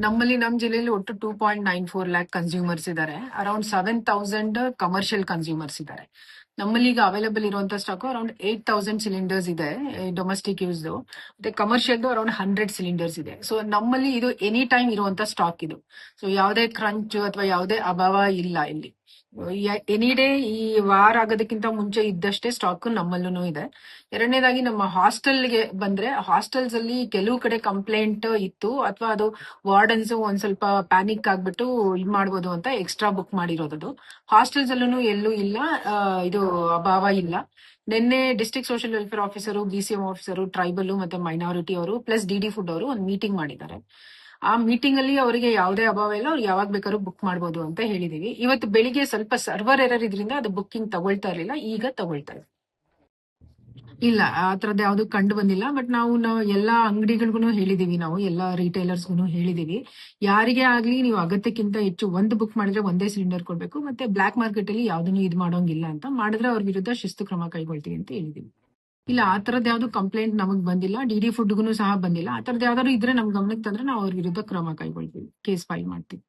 ನಮ್ಮಲ್ಲಿ ನಮ್ಮ ಜಿಲ್ಲೆಯಲ್ಲಿ ಒಟ್ಟು 2.94 ಲ್ಯಾಕ್ ಕನ್ಸ್ಯೂಮರ್ಸ್ ಇದ್ದಾರೆ. ಅರೌಂಡ್ 7,000 ಕಮರ್ಷಿಯಲ್ ಕನ್ಸ್ಯೂಮರ್ಸ್ ಇದ್ದಾರೆ. ನಮ್ಮಲ್ಲಿ ಈಗ ಅವೈಲೇಬಲ್ ಇರುವಂತ ಸ್ಟಾಕ್ ಅರೌಂಡ್ 8,000 ಸಿಲಿಂಡರ್ಸ್ ಇದೆ ಡೊಮೆಸ್ಟಿಕ್ ಯೂಸ್. ಮತ್ತೆ ಕಮರ್ಷಿಯಲ್ ಅರೌಂಡ್ 100 ಸಿಲಿಂಡರ್ಸ್ ಇದೆ. ಸೊ ನಮ್ಮಲ್ಲಿ ಇದು ಎನಿ ಟೈಮ್ ಇರುವಂತ ಸ್ಟಾಕ್ ಇದು. ಸೊ ಯಾವುದೇ ಕ್ರಂಚ್ ಅಥವಾ ಯಾವುದೇ ಅಭಾವ ಇಲ್ಲ ಇಲ್ಲಿ. ಎನಿ ಡೇ ಈ ವಾರ ಆಗೋದಕ್ಕಿಂತ ಮುಂಚೆ ಇದ್ದಷ್ಟೇ ಸ್ಟಾಕ್ ನಮ್ಮಲ್ಲೂ ಇದೆ. ಎರಡನೇದಾಗಿ ನಮ್ಮ ಹಾಸ್ಟೆಲ್ಗೆ ಬಂದ್ರೆ ಹಾಸ್ಟೆಲ್ಸ್ ಅಲ್ಲಿ ಕೆಲವು ಕಡೆ ಕಂಪ್ಲೇಂಟ್ ಇತ್ತು ಅಥವಾ ಅದು ವಾರ್ಡನ್ಸ್ ಒಂದ್ ಸ್ವಲ್ಪ ಪ್ಯಾನಿಕ್ ಆಗ್ಬಿಟ್ಟು ಇದ್ ಮಾಡ್ಬೋದು ಅಂತ ಎಕ್ಸ್ಟ್ರಾ ಬುಕ್ ಮಾಡಿರೋದು. ಹಾಸ್ಟೆಲ್ಸ್ ಅಲ್ಲೂ ಎಲ್ಲೂ ಇಲ್ಲ, ಇದು ಅಭಾವ ಇಲ್ಲ. ನಿನ್ನೆ district social welfare officer, BCM officer, tribal ಮತ್ತೆ ಮೈನಾರಿಟಿ ಅವರು ಪ್ಲಸ್ DD ಫುಡ್ ಅವರು ಒಂದು ಮೀಟಿಂಗ್ ಮಾಡಿದ್ದಾರೆ. ಆ ಮೀಟಿಂಗ್ ಅಲ್ಲಿ ಅವರಿಗೆ ಯಾವುದೇ ಅಭಾವ ಇಲ್ಲ, ಅವ್ರು ಯಾವಾಗ ಬೇಕಾದ್ರೂ ಬುಕ್ ಮಾಡಬಹುದು ಅಂತ ಹೇಳಿದೀವಿ. ಇವತ್ತು ಬೆಳಿಗ್ಗೆ ಸ್ವಲ್ಪ ಸರ್ವರ್ ಎರರ್ ಇದರಿಂದ ಅದು ಬುಕ್ಕಿಂಗ್ ತಗೊಳ್ತಾ ಇರಲಿಲ್ಲ, ಈಗ ತಗೊಳ್ತಾ ಇದೆ. ಇಲ್ಲ, ಆ ತರದ್ ಯಾವ್ದು ಕಂಡು ಬಂದಿಲ್ಲ. ಬಟ್ ನಾವು ಎಲ್ಲಾ ಅಂಗಡಿಗಳಿಗೂ ಹೇಳಿದೀವಿ, ನಾವು ಎಲ್ಲಾ ರಿಟೈಲರ್ಸ್ಗೂ ಹೇಳಿದೀವಿ, ಯಾರಿಗೇ ಆಗ್ಲಿ ನೀವು ಅಗತ್ಯಕ್ಕಿಂತ ಹೆಚ್ಚು ಒಂದು ಬುಕ್ ಮಾಡಿದ್ರೆ ಒಂದೇ ಸಿಲಿಂಡರ್ ಕೊಡ್ಬೇಕು, ಮತ್ತೆ ಬ್ಲಾಕ್ ಮಾರ್ಕೆಟ್ ಅಲ್ಲಿ ಯಾವ್ದನ್ನು ಇದು ಮಾಡೋಂಗಿಲ್ಲ ಅಂತ ಮಾಡಿದ್ರೆ ಅವ್ರ ವಿರುದ್ಧ ಶಿಸ್ತು ಕ್ರಮ ಕೈಗೊಳ್ತೀವಿ ಅಂತ ಹೇಳಿದೀವಿ. ಇಲ್ಲ, ಆ ತರದ್ ಯಾವ್ದು ಕಂಪ್ಲೇಂಟ್ ನಮಗ್ ಬಂದಿಲ್ಲ, DD ಫುಡ್ಗೂ ಸಹ ಬಂದಿಲ್ಲ. ಆ ತರದ್ ಯಾವ್ದಾದ್ರು ಇದ್ರೆ ನಮ್ ಗಮನಕ್ಕೆ ತಂದ್ರೆ ನಾವು ಅವ್ರ ವಿರುದ್ಧ ಕ್ರಮ ಕೈಗೊಳ್ತೀವಿ, ಕೇಸ್ ಫೈಲ್ ಮಾಡ್ತೀವಿ.